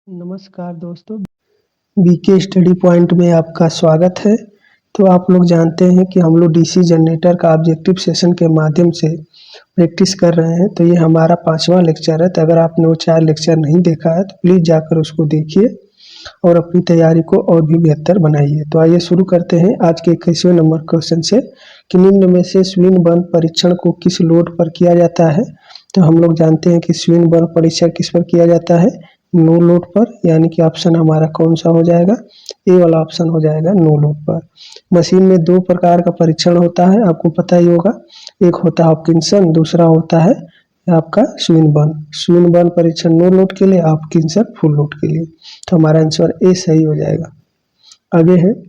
नमस्कार दोस्तों, BK study point में आपका स्वागत है। तो आप लोग जानते हैं कि हम लोग डीसी जनरेटर का ऑब्जेक्टिव सेशन के माध्यम से प्रैक्टिस कर रहे हैं। तो ये हमारा 5वां लेक्चर है। तो अगर आपने वो 4 लेक्चर नहीं देखा है तो प्लीज़ जाकर उसको देखिए और अपनी तैयारी को और भी बेहतर बनाइए। तो आइए शुरू करते हैं आज के 21वें नंबर क्वेश्चन से कि निम्न में से स्विन बर्न परीक्षण को किस लोड पर किया जाता है। तो हम लोग जानते हैं कि स्विन बर्न परीक्षण किस पर किया जाता है, नो लोड पर, यानी कि ऑप्शन हमारा कौन सा हो जाएगा, ए वाला ऑप्शन हो जाएगा नो लोड पर। मशीन में 2 प्रकार का परीक्षण होता है, आपको पता ही होगा। एक होता है हॉकिंसन, दूसरा होता है आपका स्विन बर्न परीक्षण नो लोड के लिए, हॉकिंसन फुल लोड के लिए। तो हमारा आंसर ए सही हो जाएगा। आगे है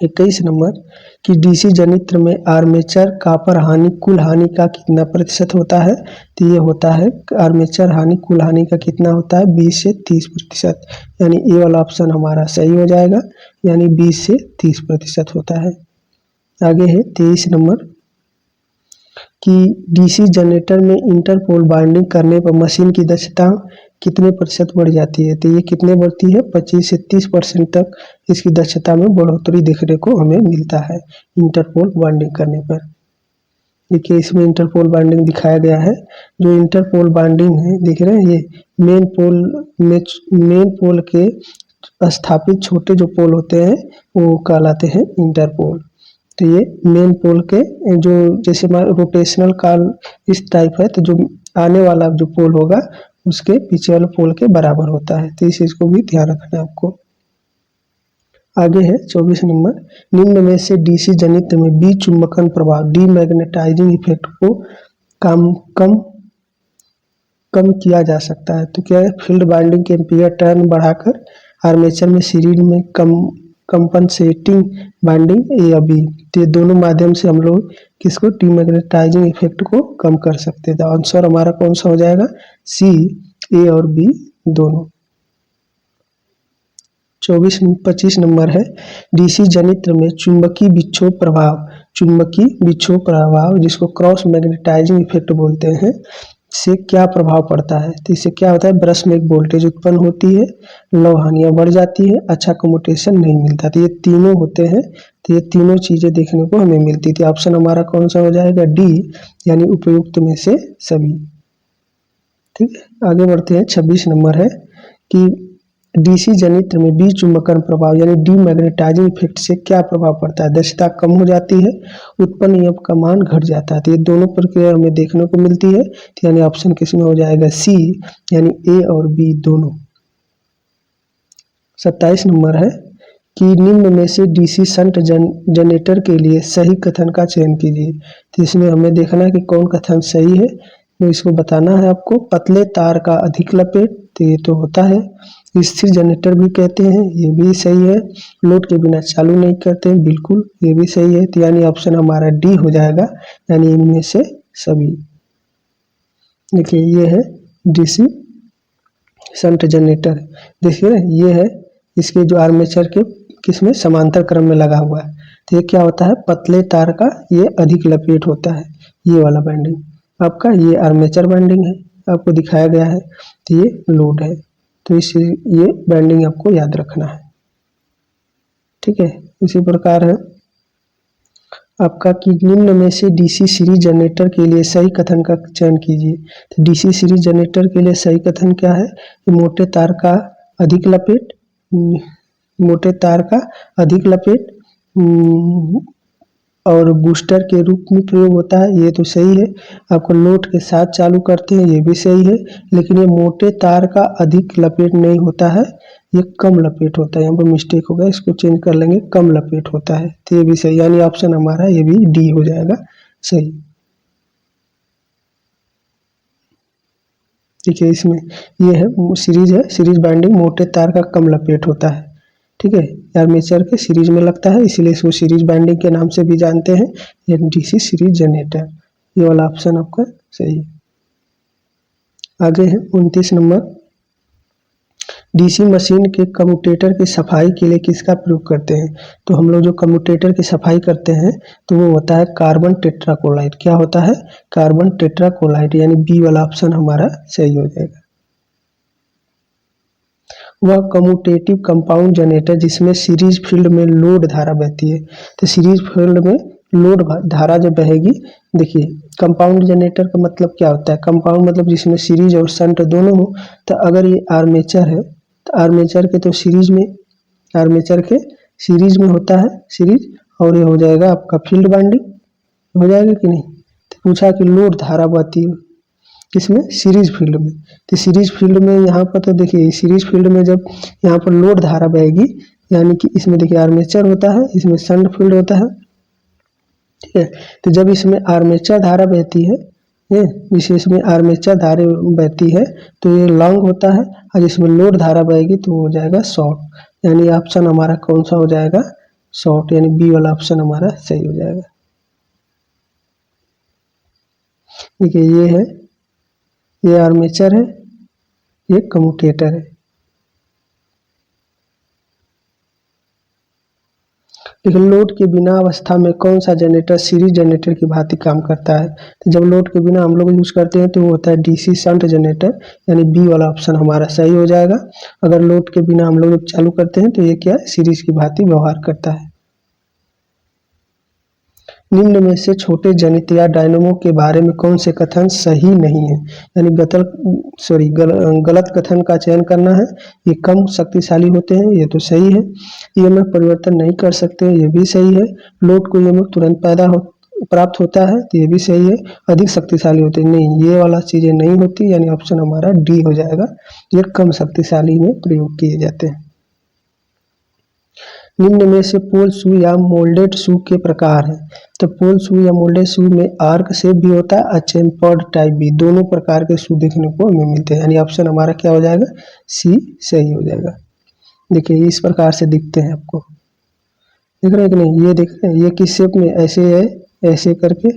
21 नंबर कि डीसी जनित्र में आर्मेचर कॉपर हानि कुल हानि का कितना प्रतिशत होता है। तो ये होता है आर्मेचर हानि कुल हानि का कितना होता है, 20 से 30%, यानी ए वाला ऑप्शन हमारा सही हो जाएगा, यानी 20 से 30% होता है। आगे है 23 नंबर कि डीसी जनरेटर में इंटरपोल बाइंडिंग करने पर मशीन की दक्षता कितने प्रतिशत बढ़ जाती है। तो ये कितने बढ़ती है, 25 से 30% तक इसकी दक्षता में बढ़ोतरी देखने को हमें मिलता है इंटरपोल बाइंडिंग करने पर। देखिए इसमें इंटरपोल बाइंडिंग दिखाया गया है। जो इंटरपोल बाइंडिंग है देख रहे हैं, ये मेन पोल के स्थापित छोटे जो पोल होते हैं वो कहलाते हैं इंटरपोल। तो ये मेन पोल के जो जैसे रोटेशनल कॉल इस टाइप है, तो जो आने वाला जो पोल होगा उसके पीछे वाले पोल के बराबर होता है। तो इस चीज को भी ध्यान रखना है आपको। आगे है 24 नंबर, निम्न में से डीसी जनित्र में बी चुंबकन प्रभाव डीमैग्नेटाइजिंग इफेक्ट को कम किया जा सकता है। तो क्या है, फील्ड बाइंडिंग के एम्पीयर टर्न बढ़ाकर, आर्मेचर में सीरीज में कंपनसेटिंग बाइंडिंग, ए या बी। तो ये दोनों माध्यम से हम लोग किसको, डीमैग्नेटाइजिंग इफेक्ट को कम कर सकते हैं। तो आंसर हमारा कौन सा हो जाएगा, सी, ए और बी दोनों। 25 नंबर है डीसी जनित्र में चुंबकीय विक्षोभ प्रभाव जिसको क्रॉस मैग्नेटाइजिंग इफेक्ट बोलते हैं, से क्या प्रभाव पड़ता है। तो इससे क्या होता है, ब्रश में एक वोल्टेज उत्पन्न होती है, लौ हानियां बढ़ जाती है, अच्छा कम्यूटेशन नहीं मिलता। तो ये तीनों होते हैं। तो ये तीनों चीजें देखने को हमें मिलती थी। ऑप्शन हमारा कौन सा हो जाएगा, डी, यानी उपयुक्त में से सभी। ठीक है, आगे बढ़ते हैं। 26 नंबर है कि डीसी जनित्र में बी चुंबकन प्रभाव यानी डीमैग्नेटाइजिंग इफेक्ट से क्या प्रभाव पड़ता है। दक्षता कम हो जाती है, उत्पन्न ईएमएफ का मान घट जाता है। तो ये दोनों प्रक्रिया हमें देखने को मिलती है। तो यानी ऑप्शन किसमें हो जाएगा, सी, यानी ए और बी दोनों। 27 नंबर है कि निम्न में से डीसी शंट जनरेटर के लिए सही कथन का चयन कीजिए। तो इसमें हमें देखना है कि कौन कथन सही है, तो इसको बताना है आपको। पतले तार का अधिक लपेट, तो ये तो होता है। स्थिर जनरेटर भी कहते हैं, ये भी सही है। लोड के बिना चालू नहीं करते हैं, बिल्कुल ये भी सही है। तो यानी ऑप्शन हमारा डी हो जाएगा, यानी इनमें से सभी। देखिए ये है डीसी शंट जनरेटर, देखिए ये है, इसके जो आर्मेचर के किसमें समांतर क्रम में लगा हुआ है। तो ये क्या होता है, पतले तार का ये अधिक लपेट होता है, ये वाला बाइंडिंग आपका, ये आर्मेचर बाइंडिंग है, आपको दिखाया गया है। तो ये लोड है, तो इस ये बाइंडिंग आपको याद रखना है। ठीक है, इसी प्रकार है आपका कि निम्न में से डीसी सीरीज जनरेटर के लिए सही कथन का चयन कीजिए। तो डीसी सीरीज जनरेटर के लिए सही कथन क्या है, मोटे तार का अधिक लपेट, मोटे तार का अधिक लपेट और बूस्टर के रूप में प्रयोग होता है, ये तो सही है। आपको लोड के साथ चालू करते हैं, ये भी सही है। लेकिन ये मोटे तार का अधिक लपेट नहीं होता है, ये कम लपेट होता है। यहाँ पर मिस्टेक होगा, इसको चेंज कर लेंगे, कम लपेट होता है। तो ये भी सही, यानी ऑप्शन हमारा ये भी डी हो जाएगा सही। देखिए इसमें ये है सीरीज बाइंडिंग, मोटे तार का कम लपेट होता है। ठीक है, आर्मेचर के सीरीज में लगता है, इसीलिए इसको सीरीज बाइंडिंग के नाम से भी जानते हैं, ये डीसी सीरीज जनरेटर। ये वाला ऑप्शन आपका सही है। आगे है 29 नंबर, डीसी मशीन के कम्यूटेटर की सफाई के लिए किसका प्रयोग करते हैं। तो हम लोग जो कम्यूटेटर की सफाई करते हैं तो वो होता है कार्बन टेट्राक्लोराइड। क्या होता है, कार्बन टेट्राक्लोराइड, यानी बी वाला ऑप्शन हमारा सही हो जाएगा। वह कम्यूटेटिव कंपाउंड जनरेटर जिसमें सीरीज फील्ड में लोड धारा बहती है। तो सीरीज फील्ड में लोड धारा जब बहेगी, देखिए कंपाउंड जनरेटर का मतलब क्या होता है, कंपाउंड मतलब जिसमें सीरीज और शंट दोनों हो। तो अगर ये आर्मेचर है तो आर्मेचर के तो सीरीज में, आर्मेचर के सीरीज में होता है सीरीज, और ये हो जाएगा आपका फील्ड वाइंडिंग, हो जाएगा कि नहीं। तो पूछा कि लोड धारा बहती है किसमें, सीरीज फील्ड में। तो सीरीज फील्ड में यहाँ पर तो देखिए सीरीज फील्ड में जब यहाँ पर लोड धारा बहेगी, यानी कि इसमें देखिए आर्मेचर होता है, इसमें शंट फील्ड होता है, ठीक है। तो जब इसमें आर्मेचर धारा बहती है, विशेष में आर्मेचर धारा बहती है तो ये लॉन्ग होता है, और इसमें लोड धारा बहेगी तो हो जाएगा शॉर्ट। यानी ऑप्शन हमारा कौन सा हो जाएगा, शॉर्ट, यानी बी वाला ऑप्शन हमारा सही हो जाएगा। देखिए ये है, ये आर्मेचर है, ये कम्यूटेटर है। लेकिन लोड के बिना अवस्था में कौन सा जनरेटर सीरीज जनरेटर की भांति काम करता है। तो जब लोड के बिना हम लोग यूज करते हैं तो वो होता है डीसी शंट जनरेटर, यानी बी वाला ऑप्शन हमारा सही हो जाएगा। अगर लोड के बिना हम लोग चालू करते हैं तो ये क्या है, सीरीज की भांति व्यवहार करता है। निम्न में से छोटे जनित्र या डायनेमो के बारे में कौन से कथन सही नहीं है, यानी गलत कथन का चयन करना है। ये कम शक्तिशाली होते हैं, ये तो सही है। ईएमएफ परिवर्तन नहीं कर सकते, ये भी सही है। लोड को ईएमएफ तुरंत प्राप्त होता है, तो ये भी सही है। अधिक शक्तिशाली होते हैं, नहीं, ये वाला चीजें नहीं होती, यानी ऑप्शन हमारा डी हो जाएगा। ये कम शक्तिशाली में प्रयोग किए जाते हैं। निम्न में से पोल शू या मोल्डेड शू के प्रकार हैं। तो पोल शू या मोल्डेड शू में आर्क शेप भी होता है और चेम्पर्ड टाइप भी, दोनों प्रकार के शू देखने को हमें मिलते हैं, यानी ऑप्शन हमारा क्या हो जाएगा, सी सही हो जाएगा। देखिए इस प्रकार से दिखते हैं, आपको देख रहे हैं कि नहीं, ये देख रहे हैं, ये किस शेप में, ऐसे है, ऐसे करके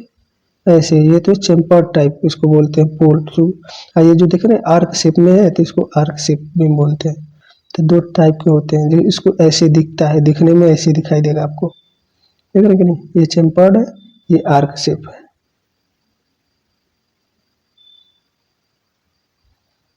ऐसे, ये तो चेम्पर्ड टाइप इसको बोलते हैं पोल शू। और ये जो देख रहे हैं आर्क शेप में है तो इसको आर्क शेप में बोलते हैं। तो दो टाइप के होते हैं, जो इसको ऐसे दिखता है, दिखने में ऐसे दिखाई देगा आपको, देख रहे हैं कि नहीं, ये चेम्पर्ड है, ये आर्क शेप है।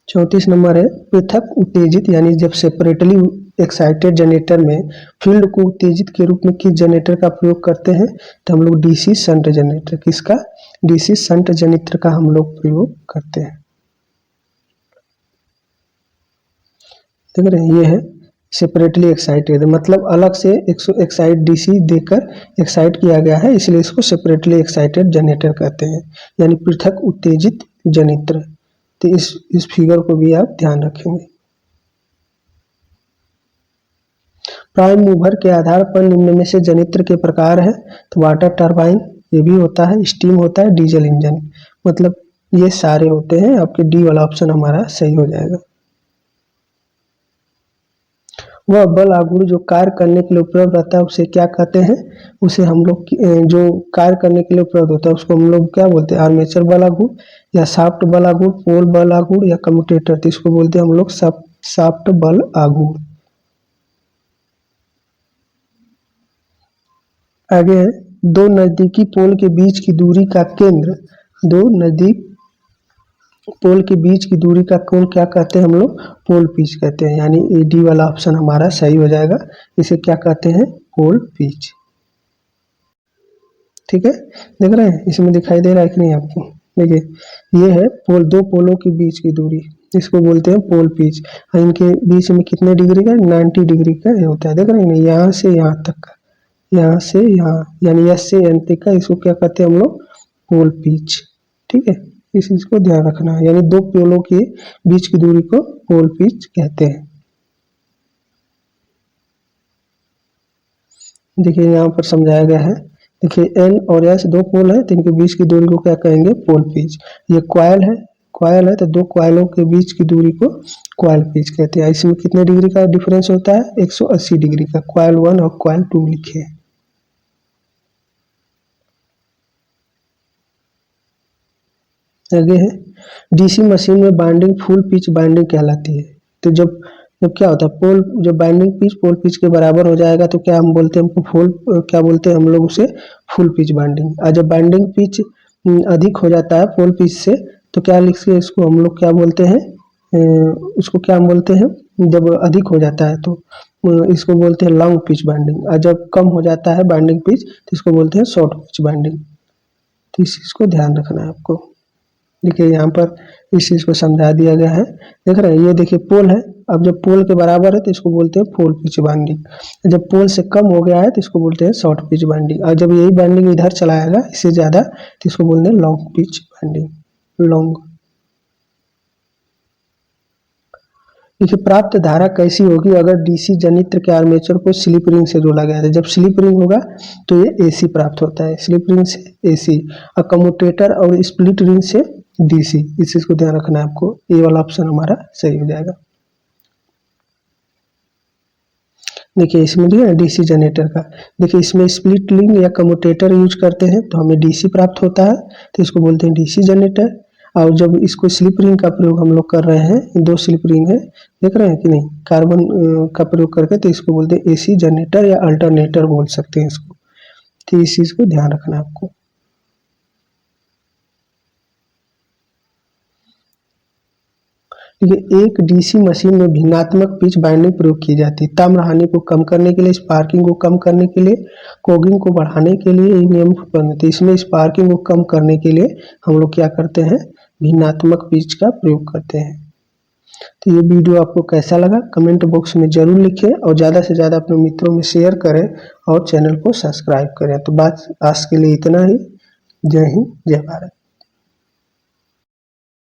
34 नंबर है, पृथक उत्तेजित यानी जब सेपरेटली एक्साइटेड जनरेटर में फील्ड को उत्तेजित के रूप में किस जनरेटर का प्रयोग करते हैं। तो हम लोग डीसी शंट जनरेटर, किसका, डीसी शंट जनरेटर का हम लोग प्रयोग करते हैं। देख रहे हैं, ये है सेपरेटली एक्साइटेड, मतलब अलग से एक्साइट डीसी देकर एक्साइट किया गया है, इसलिए इसको सेपरेटली एक्साइटेड जनरेटर कहते हैं, यानी पृथक उत्तेजित जनरेटर। तो इस फिगर को भी आप ध्यान रखेंगे। प्राइम मूवर के आधार पर निम्न में से जनरेटर के प्रकार है। तो वाटर टरबाइन ये भी होता है, स्टीम होता है, डीजल इंजन, मतलब ये सारे होते हैं। आपके डी वाला ऑप्शन हमारा सही हो जाएगा। वह बल आघूर्ण जो कार्य करने के लिए उपलब्ध रहता है उसे क्या कहते हैं, उसे हम लोग जो कार्य करने के लिए उपलब्ध होता है उसको हम लोग क्या बोलते हैं, आर्मेचर बल आघूर्ण या शाफ्ट बल आघूर्ण, पोल बल आघूर्ण या कम्यूटेटर, तो इसको बोलते हैं हम लोग शाफ्ट बल आघूर्ण। आगे है, दो नजदीकी पोल के बीच की दूरी का केंद्र, दो नजदीक पोल के बीच की दूरी का कोण क्या कहते हैं हम लोग, पोल पिच कहते हैं, यानी ए डी वाला ऑप्शन हमारा सही हो जाएगा। इसे क्या कहते हैं, पोल पिच। ठीक है, देख रहे हैं, इसमें दिखाई दे रहा है कि नहीं आपको, देखिए ये है पोल, दो पोलों के बीच की दूरी, इसको बोलते हैं पोल पिच। इनके बीच में कितने डिग्री का, 90 डिग्री का होता है, देख रहे हैं, यहाँ से यहाँ तक का, यहाँ से यहाँ, यानी एस से एन तक का, इसको क्या कहते हैं हम लोग, पोल पिच। ठीक है, इस चीज को ध्यान रखना है, यानी दो पोलों के बीच की दूरी को पोल पिच कहते हैं। देखिए यहाँ पर समझाया गया है, देखिए एन और एस दो पोल है तो इनके बीच की दूरी को क्या कहेंगे, पोल पिच। ये कॉयल है तो दो कॉयलों के बीच की दूरी को कॉयल पिच कहते हैं। इसमें कितने डिग्री का डिफरेंस होता है, 180 डिग्री का, कॉयल 1 और कॉयल 2 लिखे। आगे है, डीसी मशीन में बाइंडिंग फुल पिच बाइंडिंग कहलाती है। तो जब क्या होता है, पोल जब बाइंडिंग पिच पोल पिच के बराबर हो जाएगा तो क्या हम बोलते हैं, हमको क्या बोलते हैं हम लोग उसे, फुल पिच बाइंडिंग। और जब बाइंडिंग पिच अधिक हो जाता है पोल पिच से तो क्या लिख के इसको हम लोग क्या बोलते हैं, उसको क्या हम बोलते हैं, जब अधिक हो जाता है तो इसको बोलते हैं लॉन्ग पिच बाइंडिंग, और जब कम हो जाता है बाइंडिंग पिच तो इसको बोलते हैं शॉर्ट पिच बाइंडिंग। तो इस चीज़ को ध्यान रखना है आपको। देखिए यहाँ पर इस चीज़ को समझा दिया गया है, देख रहे हैं, ये देखिए पोल है, अब जब पोल के बराबर है तो इसको बोलते हैं फुल पिच बाइंडिंग। जब पोल से कम हो गया है तो इसको बोलते हैं शॉर्ट पिच बाइंडिंग, और जब यही बाइंडिंग इधर चलाएगा इससे ज़्यादा तो इसको बोलते हैं लॉन्ग पिच बाइंडिंग, लॉन्ग। देखिए प्राप्त धारा कैसी होगी अगर डीसी जनित्र के आर्मेचर को स्लिप रिंग से जोड़ा गया है। जब स्लिप रिंग होगा तो ये एसी प्राप्त होता है, स्लिप रिंग से एसी, और कम्यूटेटर और स्प्लिट रिंग से डीसी। इस चीज को ध्यान रखना है आपको, ये वाला ऑप्शन हमारा सही हो जाएगा। देखिए इसमें जो है डीसी जनरेटर का, देखिए इसमें स्प्लिट रिंग या कम्यूटेटर यूज करते हैं तो हमें डीसी प्राप्त होता है, तो इसको बोलते हैं डीसी जनरेटर। और जब इसको स्लिप रिंग का प्रयोग हम लोग कर रहे हैं, 2 स्लिप रिंग है, देख रहे हैं कि नहीं, कार्बन का प्रयोग करके, तो इसको बोलते हैं एसी जनरेटर या अल्टरनेटर बोल सकते हैं इसको। तो इस चीज को ध्यान रखना है आपको। एक डीसी मशीन में भिन्नात्मक पिच बाइंडिंग प्रयोग की जाती है। ताम्र हानि को कम करने के लिए, स्पार्किंग को कम करने के लिए, कोगिंग को बढ़ाने के लिए ये नियम उत्पन्न थे। इसमें स्पार्किंग को कम करने के लिए हम लोग क्या करते हैं, भिन्नात्मक पिच का प्रयोग करते हैं। तो ये वीडियो आपको कैसा लगा कमेंट बॉक्स में जरूर लिखें, और ज़्यादा से ज़्यादा अपने मित्रों में शेयर करें और चैनल को सब्सक्राइब करें। तो बात आज के लिए इतना ही। जय हिंद, जय भारत।